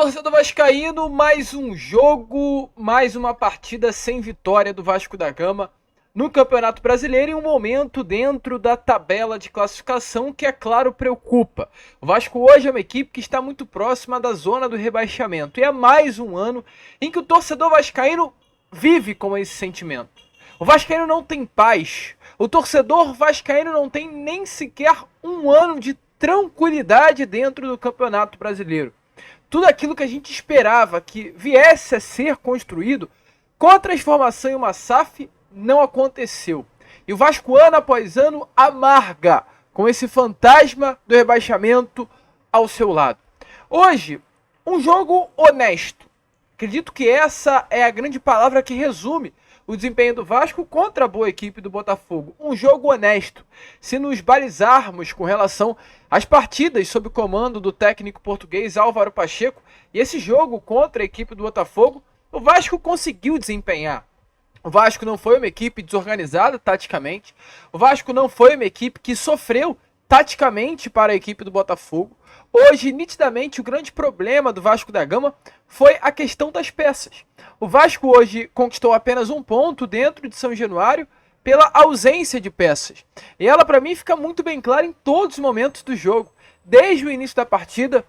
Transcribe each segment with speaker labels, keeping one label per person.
Speaker 1: torcedor vascaíno, mais um jogo, mais uma partida sem vitória do Vasco da Gama no Campeonato Brasileiro, em um momento dentro da tabela de classificação que, é claro, preocupa. O Vasco hoje é uma equipe que está muito próxima da zona do rebaixamento e é mais um ano em que o torcedor vascaíno vive com esse sentimento. O vascaíno não tem paz, o torcedor vascaíno não tem nem sequer um ano de tranquilidade dentro do Campeonato Brasileiro. Tudo aquilo que a gente esperava que viesse a ser construído com a transformação em uma SAF não aconteceu. E o Vasco, ano após ano, amarga com esse fantasma do rebaixamento ao seu lado. Hoje, um jogo honesto. Acredito que essa é a grande palavra que resume o desempenho do Vasco contra a boa equipe do Botafogo. Um jogo honesto. Se nos balizarmos com relação às partidas sob o comando do técnico português Álvaro Pacheco, e esse jogo contra a equipe do Botafogo, o Vasco conseguiu desempenhar. O Vasco não foi uma equipe desorganizada taticamente. O Vasco não foi uma equipe que sofreu taticamente para a equipe do Botafogo. Hoje, nitidamente, o grande problema do Vasco da Gama foi a questão das peças. O Vasco hoje conquistou apenas um ponto dentro de São Januário pela ausência de peças. E ela, para mim, fica muito bem clara em todos os momentos do jogo. Desde o início da partida,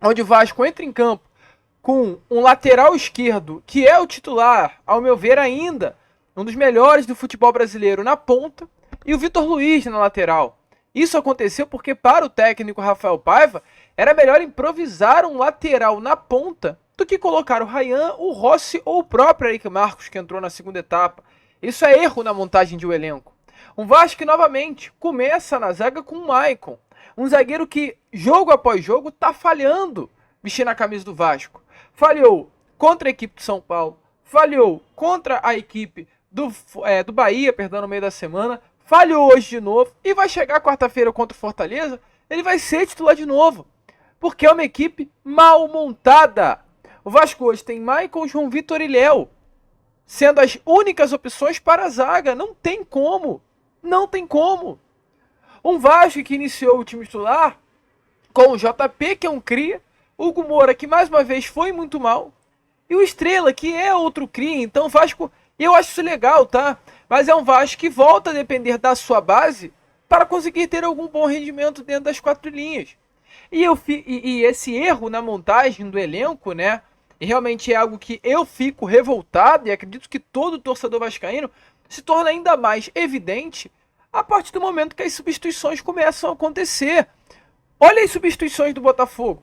Speaker 1: onde o Vasco entra em campo com um lateral esquerdo, que é o titular, ao meu ver ainda, um dos melhores do futebol brasileiro na ponta, e o Vitor Luiz na lateral. Isso aconteceu porque para o técnico Rafael Paiva, era melhor improvisar um lateral na ponta do que colocar o Ryan, o Rossi ou o próprio Eric Marcos, que entrou na segunda etapa. Isso é erro na montagem de um elenco. Um Vasco que novamente começa na zaga com o Maicon, um zagueiro que jogo após jogo está falhando vestir na camisa do Vasco. Falhou contra a equipe de São Paulo, falhou contra a equipe do Bahia, no meio da semana, falhou hoje de novo e vai chegar quarta-feira contra o Fortaleza, ele vai ser titular de novo, porque é uma equipe mal montada. O Vasco hoje tem Maicon, João Vitor e Léo, sendo as únicas opções para a zaga. Não tem como, não tem como. Um Vasco que iniciou o time titular com o JP, que é um cria, Hugo Moura, que mais uma vez foi muito mal, e o Estrela, que é outro cria. Então o Vasco, eu acho isso legal, tá? Mas é um Vasco que volta a depender da sua base para conseguir ter algum bom rendimento dentro das quatro linhas. E esse erro na montagem do elenco, né? E realmente é algo que eu fico revoltado, e acredito que todo torcedor vascaíno se torna ainda mais evidente a partir do momento que as substituições começam a acontecer. Olha as substituições do Botafogo.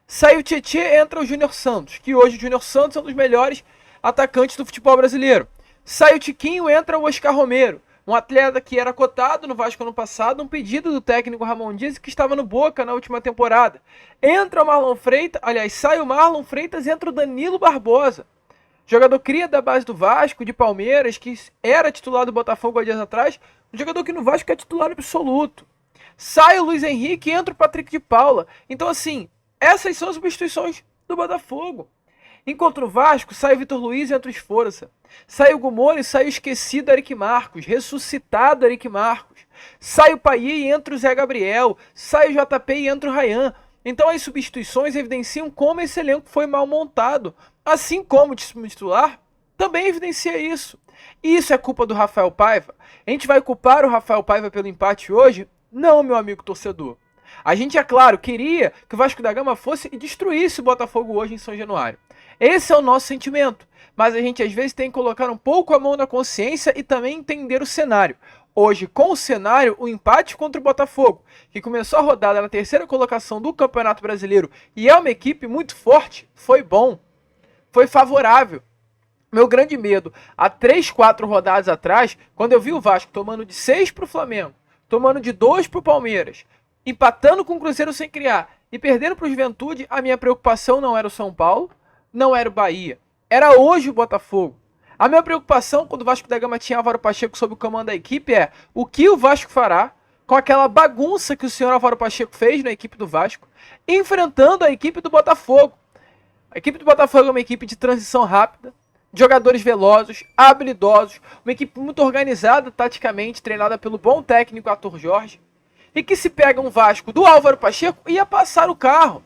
Speaker 1: Sai o Tietê, entra o Júnior Santos, que hoje o Júnior Santos é um dos melhores atacantes do futebol brasileiro. Sai o Tiquinho, entra o Oscar Romero, um atleta que era cotado no Vasco ano passado, um pedido do técnico Ramon Dias, que estava no Boca na última temporada. Entra o Marlon Freitas, sai o Marlon Freitas, entra o Danilo Barbosa, jogador cria da base do Vasco, de Palmeiras, que era titular do Botafogo há dias atrás, um jogador que no Vasco é titular absoluto. Sai o Luiz Henrique, entra o Patrick de Paula. Então assim, essas são as substituições do Botafogo. Enquanto o Vasco, sai o Vitor Luiz e entra o Esforça. Sai o Gomori e sai o esquecido Eric Marcos, ressuscitado Eric Marcos. Sai o Paí e entra o Zé Gabriel. Sai o JP e entra o Ryan. Então as substituições evidenciam como esse elenco foi mal montado. Assim como o time titular também evidencia isso. E isso é culpa do Rafael Paiva? A gente vai culpar o Rafael Paiva pelo empate hoje? Não, meu amigo torcedor. A gente, é claro, queria que o Vasco da Gama fosse e destruísse o Botafogo hoje em São Januário. Esse é o nosso sentimento. Mas a gente às vezes tem que colocar um pouco a mão na consciência e também entender o cenário. Hoje, com o cenário, o empate contra o Botafogo, que começou a rodada na terceira colocação do Campeonato Brasileiro e é uma equipe muito forte, foi bom. Foi favorável. Meu grande medo, há 3, 4 rodadas atrás, quando eu vi o Vasco tomando de 6 para o Flamengo, tomando de 2 para o Palmeiras, empatando com o Cruzeiro sem criar e perdendo para o Juventude, a minha preocupação não era o São Paulo, não era o Bahia, era hoje o Botafogo. A minha preocupação quando o Vasco da Gama tinha Álvaro Pacheco sob o comando da equipe é o que o Vasco fará com aquela bagunça que o senhor Álvaro Pacheco fez na equipe do Vasco, enfrentando a equipe do Botafogo. A equipe do Botafogo é uma equipe de transição rápida, de jogadores velozes, habilidosos, uma equipe muito organizada taticamente, treinada pelo bom técnico Arthur Jorge, e que se pega um Vasco do Álvaro Pacheco ia passar o carro.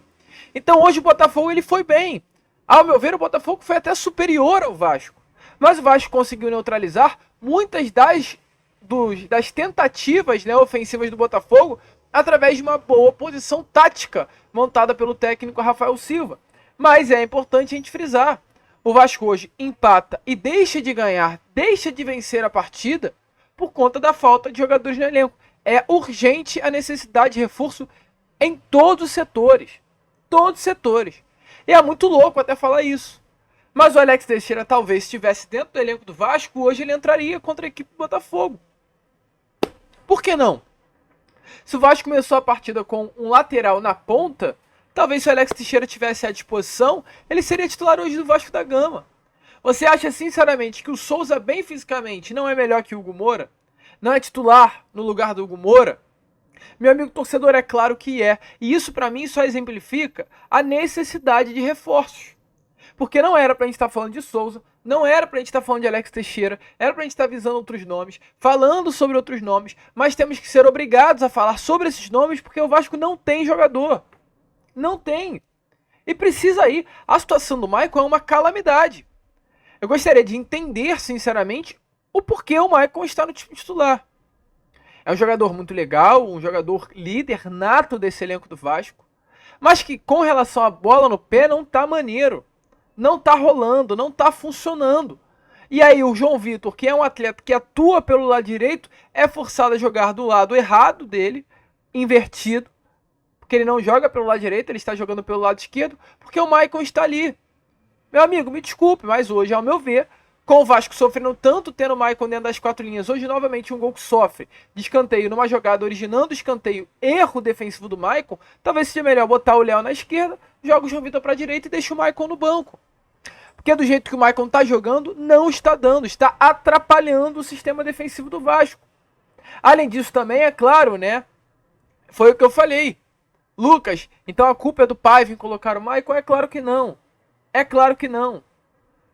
Speaker 1: Então hoje o Botafogo ele foi bem. Ao meu ver, o Botafogo foi até superior ao Vasco. Mas o Vasco conseguiu neutralizar muitas das tentativas, né, ofensivas do Botafogo através de uma boa posição tática montada pelo técnico Rafael Silva. Mas é importante a gente frisar, o Vasco hoje empata e deixa de ganhar, deixa de vencer a partida por conta da falta de jogadores no elenco. É urgente a necessidade de reforço em todos os setores. Todos os setores. E é muito louco até falar isso. Mas o Alex Teixeira talvez estivesse dentro do elenco do Vasco, hoje ele entraria contra a equipe do Botafogo. Por que não? Se o Vasco começou a partida com um lateral na ponta, talvez se o Alex Teixeira tivesse à disposição, ele seria titular hoje do Vasco da Gama. Você acha sinceramente que o Souza bem fisicamente não é melhor que o Hugo Moura? Não é titular no lugar do Hugo Moura? Meu amigo torcedor, é claro que é. E isso para mim só exemplifica a necessidade de reforços. Porque não era pra gente estar falando de Souza, não era pra gente estar falando de Alex Teixeira, era pra gente estar visando outros nomes, falando sobre outros nomes, mas temos que ser obrigados a falar sobre esses nomes porque o Vasco não tem jogador. Não tem. E precisa ir. A situação do Maicon é uma calamidade. Eu gostaria de entender, sinceramente, o porquê o Maicon está no time titular. É um jogador muito legal, um jogador líder nato desse elenco do Vasco, mas que com relação à bola no pé não tá maneiro. Não tá rolando, não tá funcionando. E aí o João Vitor, que é um atleta que atua pelo lado direito, é forçado a jogar do lado errado dele, invertido, porque ele não joga pelo lado direito, ele está jogando pelo lado esquerdo, porque o Maicon está ali. Meu amigo, me desculpe, mas hoje, ao meu ver, com o Vasco sofrendo tanto tendo o Maicon dentro das quatro linhas, hoje novamente um gol que sofre de escanteio numa jogada originando o escanteio, erro defensivo do Maicon, talvez seja melhor botar o Léo na esquerda, joga o João Vitor para a direita e deixa o Maicon no banco. Porque do jeito que o Maicon está jogando, não está dando, está atrapalhando o sistema defensivo do Vasco. Além disso também, é claro, né, foi o que eu falei. Lucas, então a culpa é do Paiva em colocar o Maicon? É claro que não. É claro que não.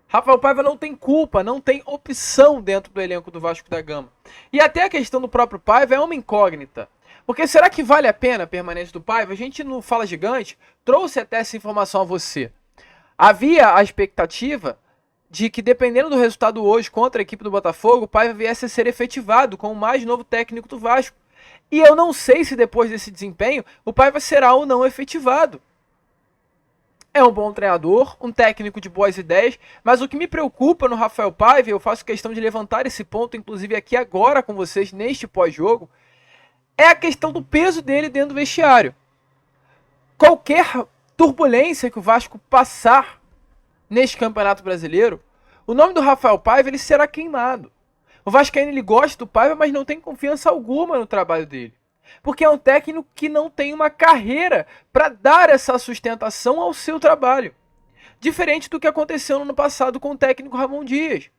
Speaker 1: Rafael Paiva não tem culpa, não tem opção dentro do elenco do Vasco da Gama. E até a questão do próprio Paiva é uma incógnita. Porque será que vale a pena a permanência do Paiva? A gente no Fala Gigante trouxe até essa informação a você. Havia a expectativa de que, dependendo do resultado hoje contra a equipe do Botafogo, o Paiva viesse a ser efetivado como o mais novo técnico do Vasco. E eu não sei se depois desse desempenho o Paiva será ou não efetivado. É um bom treinador, um técnico de boas ideias, mas o que me preocupa no Rafael Paiva, eu faço questão de levantar esse ponto, inclusive aqui agora com vocês, neste pós-jogo, é a questão do peso dele dentro do vestiário. Qualquer turbulência que o Vasco passar neste Campeonato Brasileiro, o nome do Rafael Paiva ele será queimado. O Vascaíno ele gosta do Paiva, mas não tem confiança alguma no trabalho dele. Porque é um técnico que não tem uma carreira para dar essa sustentação ao seu trabalho. Diferente do que aconteceu no ano passado com o técnico Ramon Dias.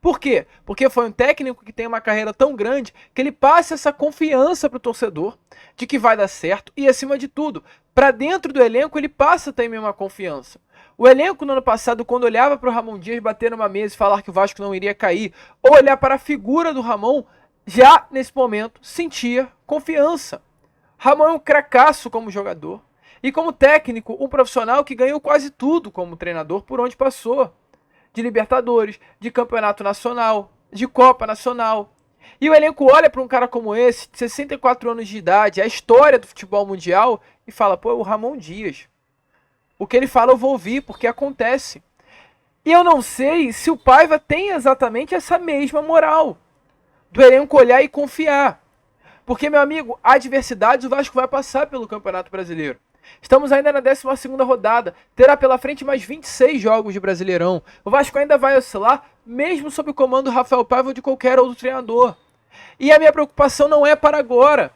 Speaker 1: Por quê? Porque foi um técnico que tem uma carreira tão grande que ele passa essa confiança para o torcedor de que vai dar certo e, acima de tudo, para dentro do elenco ele passa também uma confiança. O elenco no ano passado, quando olhava para o Ramon Dias bater numa mesa e falar que o Vasco não iria cair, ou olhar para a figura do Ramon, já nesse momento sentia confiança. Ramon é um cracaço como jogador e como técnico, um profissional que ganhou quase tudo como treinador por onde passou. De Libertadores, de Campeonato Nacional, de Copa Nacional. E o elenco olha para um cara como esse, de 64 anos de idade, a história do futebol mundial, e fala, pô, é o Ramon Dias. O que ele fala eu vou ouvir, porque acontece. E eu não sei se o Paiva tem exatamente essa mesma moral do elenco olhar e confiar. Porque, meu amigo, há adversidades, o Vasco vai passar pelo Campeonato Brasileiro. Estamos ainda na 12ª rodada, terá pela frente mais 26 jogos de Brasileirão. O Vasco ainda vai oscilar, mesmo sob o comando do Rafael Paiva ou de qualquer outro treinador. E a minha preocupação não é para agora.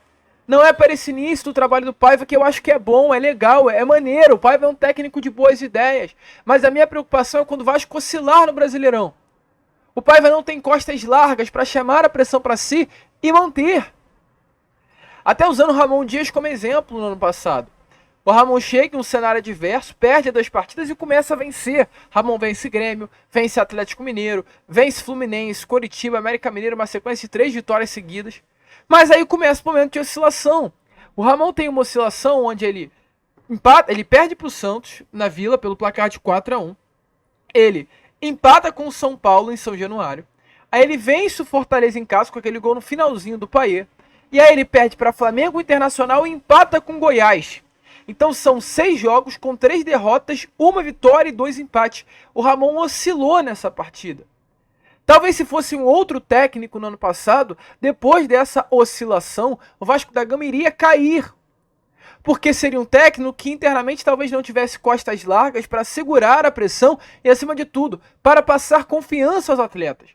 Speaker 1: Não é para esse início do trabalho do Paiva, que eu acho que é bom, é legal, é maneiro. O Paiva é um técnico de boas ideias. Mas a minha preocupação é quando o Vasco oscilar no Brasileirão. O Paiva não tem costas largas para chamar a pressão para si e manter. Até usando o Ramon Dias como exemplo no ano passado. O Ramon chega em um cenário adverso, perde 2 partidas e começa a vencer. Ramon vence Grêmio, vence Atlético Mineiro, vence Fluminense, Coritiba, América Mineiro, uma sequência de 3 vitórias seguidas. Mas aí começa o momento de oscilação. O Ramon tem uma oscilação onde ele Ele perde pro Santos na Vila pelo placar de 4-1. Ele empata com o São Paulo em São Januário. Aí ele vence o Fortaleza em casa com aquele gol no finalzinho do Payet. E aí ele perde para Flamengo, Internacional e empata com Goiás. Então são 6 jogos com 3 derrotas, 1 vitória e 2 empates. O Ramon oscilou nessa partida. Talvez se fosse um outro técnico no ano passado, depois dessa oscilação, o Vasco da Gama iria cair. Porque seria um técnico que internamente talvez não tivesse costas largas para segurar a pressão e, acima de tudo, para passar confiança aos atletas.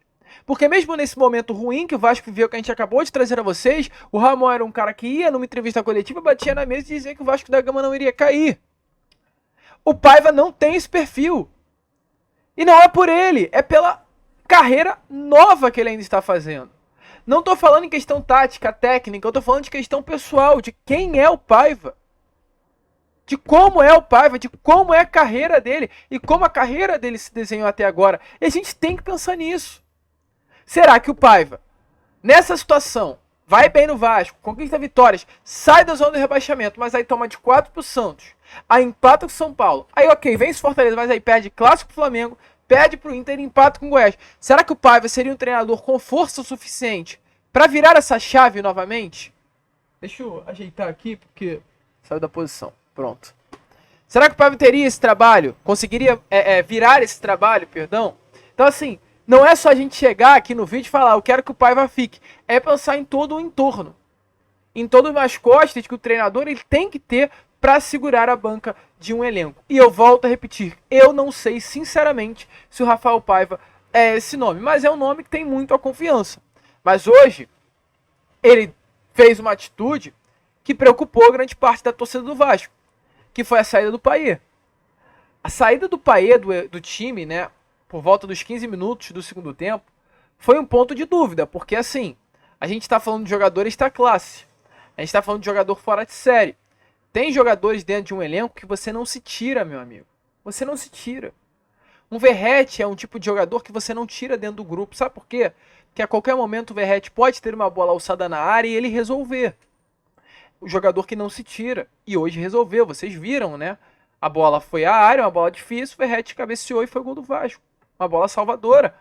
Speaker 1: Porque mesmo nesse momento ruim que o Vasco viveu, que a gente acabou de trazer a vocês, o Ramon era um cara que ia numa entrevista coletiva, batia na mesa e dizia que o Vasco da Gama não iria cair. O Paiva não tem esse perfil. E não é por ele, é pela carreira nova que ele ainda está fazendo. Não estou falando em questão tática, técnica, eu estou falando de questão pessoal, de quem é o Paiva. De como é o Paiva, de como é a carreira dele e como a carreira dele se desenhou até agora. E a gente tem que pensar nisso. Será que o Paiva, nessa situação, vai bem no Vasco, conquista vitórias, sai da zona do rebaixamento, mas aí toma de 4 pro Santos, aí empata com o São Paulo, aí ok, vence o Fortaleza, mas aí perde clássico pro Flamengo, perde pro Inter e empata com o Goiás. Será que o Paiva seria um treinador com força o suficiente para virar essa chave novamente? Deixa eu ajeitar aqui, porque saiu da posição. Pronto. Será que o Paiva teria esse trabalho? Conseguiria virar esse trabalho, perdão? Então assim, não é só a gente chegar aqui no vídeo e falar, eu quero que o Paiva fique. É pensar em todo o entorno. Em todas as costas que o treinador ele tem que ter para segurar a banca de um elenco. E eu volto a repetir, eu não sei sinceramente se o Rafael Paiva é esse nome, mas é um nome que tem muito a confiança. Mas hoje, ele fez uma atitude que preocupou grande parte da torcida do Vasco, que foi a saída do Payet. A saída do Payet do time, né, por volta dos 15 minutos do segundo tempo, foi um ponto de dúvida, porque assim, a gente está falando de jogador extra classe, a gente está falando de jogador fora de série. Tem jogadores dentro de um elenco que você não se tira, meu amigo. Você não se tira. Um Verratti é um tipo de jogador que você não tira dentro do grupo. Sabe por quê? Porque a qualquer momento o Verratti pode ter uma bola alçada na área e ele resolver. O jogador que não se tira. E hoje resolveu. Vocês viram, né? A bola foi à área, uma bola difícil. O Verratti cabeceou e foi gol do Vasco. Uma bola salvadora.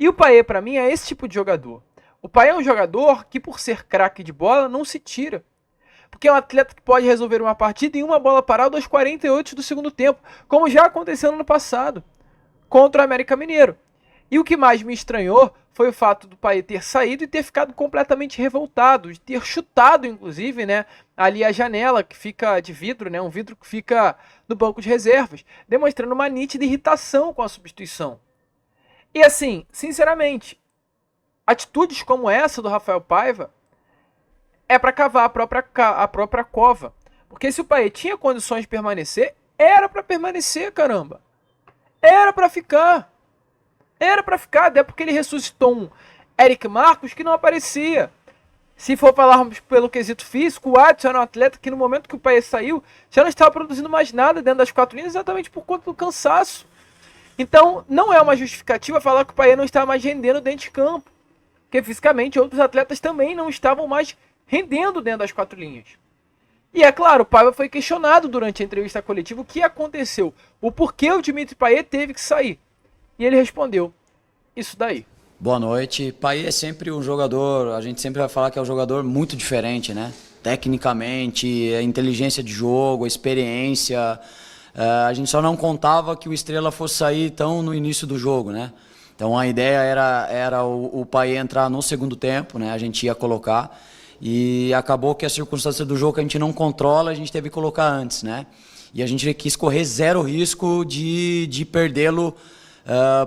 Speaker 1: E o Payet, para mim, é esse tipo de jogador. O Payet é um jogador que, por ser craque de bola, não se tira. Porque é um atleta que pode resolver uma partida em uma bola parada aos 48 do segundo tempo, como já aconteceu no ano passado, contra o América Mineiro. E o que mais me estranhou foi o fato do Payet ter saído e ter ficado completamente revoltado, de ter chutado, inclusive, né, ali a janela que fica de vidro, né, um vidro que fica no banco de reservas, demonstrando uma nítida irritação com a substituição. E assim, sinceramente, atitudes como essa do Rafael Paiva é para cavar a própria cova. Porque se o Payet tinha condições de permanecer, era para permanecer, caramba. Era para ficar. Era para ficar, até porque ele ressuscitou um Eric Marcos que não aparecia. Se for falarmos pelo quesito físico, o Adson era um atleta que no momento que o Payet saiu, já não estava produzindo mais nada dentro das 4 linhas, exatamente por conta do cansaço. Então, não é uma justificativa falar que o Payet não estava mais rendendo dentro de campo. Porque fisicamente outros atletas também não estavam mais rendendo dentro das 4 linhas. E é claro, o Paiva foi questionado durante a entrevista coletiva o que aconteceu, o porquê o Dimitri Payet teve que sair. E ele respondeu, isso daí.
Speaker 2: Boa noite. Payet é sempre um jogador, a gente sempre vai falar que é um jogador muito diferente, né? Tecnicamente, a inteligência de jogo, a experiência. A gente só não contava que o Estrela fosse sair tão no início do jogo, né? Então a ideia era o Payet entrar no segundo tempo, né? A gente ia colocar. E acabou que a circunstância do jogo que a gente não controla, a gente teve que colocar antes, né? E a gente quis correr zero risco de perdê-lo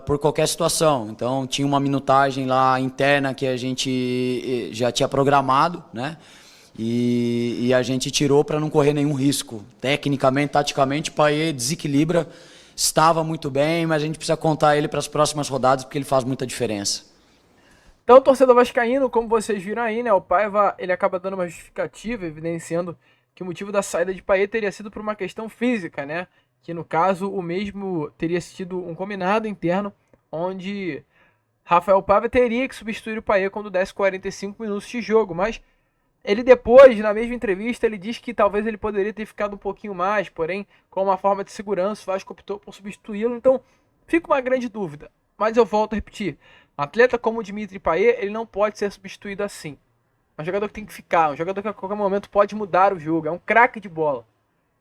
Speaker 2: por qualquer situação. Então tinha uma minutagem lá interna que a gente já tinha programado, né? E a gente tirou para não correr nenhum risco. Tecnicamente, taticamente, o Payet desequilibra, estava muito bem, mas a gente precisa contar ele para as próximas rodadas porque ele faz muita diferença.
Speaker 1: Então, o torcedor vascaíno, como vocês viram aí, né, o Paiva, ele acaba dando uma justificativa, evidenciando que o motivo da saída de Payet teria sido por uma questão física, né? Que no caso o mesmo teria sido um combinado interno, onde Rafael Paiva teria que substituir o Payet quando desse 45 minutos de jogo, mas Ele depois, na mesma entrevista, ele diz que talvez ele poderia ter ficado um pouquinho mais, porém, com uma forma de segurança, o Vasco optou por substituí-lo. Então, fica uma grande dúvida. Mas eu volto a repetir, um atleta como o Dimitri Payet, ele não pode ser substituído assim. É um jogador que tem que ficar, um jogador que a qualquer momento pode mudar o jogo, é um craque de bola.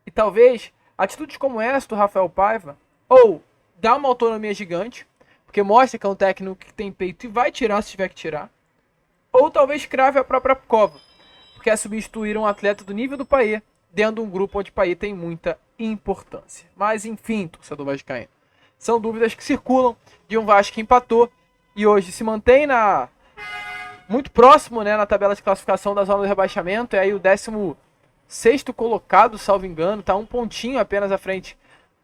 Speaker 1: E talvez atitudes como essa do Rafael Paiva, ou dá uma autonomia gigante, porque mostra que é um técnico que tem peito e vai tirar se tiver que tirar, ou talvez crave a própria cova, porque é substituir um atleta do nível do Payet dentro de um grupo onde o Payet tem muita importância. Mas enfim, torcedor vascaíno, são dúvidas que circulam de um Vasco que empatou e hoje se mantém muito próximo, né, na tabela de classificação da zona do rebaixamento. É aí o 16º colocado, salvo engano, tá um pontinho apenas à frente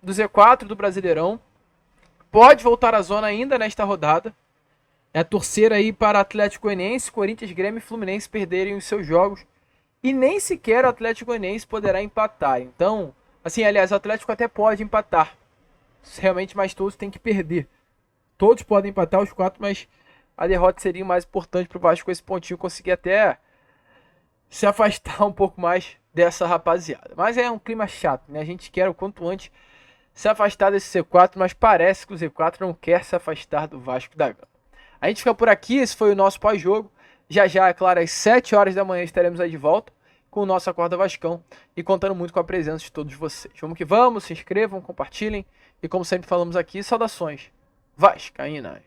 Speaker 1: do Z4 do Brasileirão. Pode voltar à zona ainda nesta rodada. É torcer aí para Atlético Goianiense, Corinthians, Grêmio e Fluminense perderem os seus jogos. E nem sequer o Atlético Goianiense poderá empatar. Então, assim, aliás, o Atlético até pode empatar. Realmente, mas todos têm que perder. Todos podem empatar os 4, mas a derrota seria o mais importante para o Vasco com esse pontinho conseguir até se afastar um pouco mais dessa rapaziada. Mas é um clima chato, né? A gente quer o quanto antes se afastar desse C4, mas parece que o Z4 não quer se afastar do Vasco da Gama. A gente fica por aqui, esse foi o nosso pós-jogo. Já já, é claro, às 7 horas da manhã estaremos aí de volta com o nosso Acorda Vascão e contando muito com a presença de todos vocês. Vamos que vamos, se inscrevam, compartilhem e como sempre falamos aqui, saudações vascaínas.